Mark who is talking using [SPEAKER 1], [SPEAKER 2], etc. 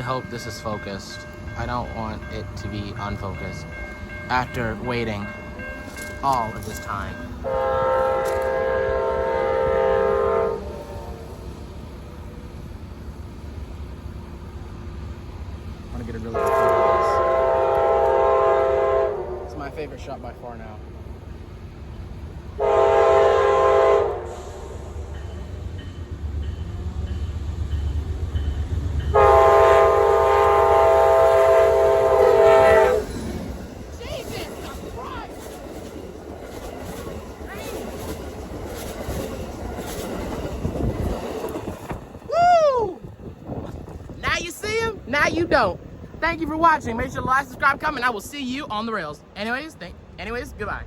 [SPEAKER 1] hope this is focused. I don't want it to be unfocused after waiting all of this time. I want to get a really good photo of this. It's my favorite shot by far now. Now you don't. Thank you for watching. Make sure to like, subscribe, comment. I will see you on the rails. Anyways, goodbye.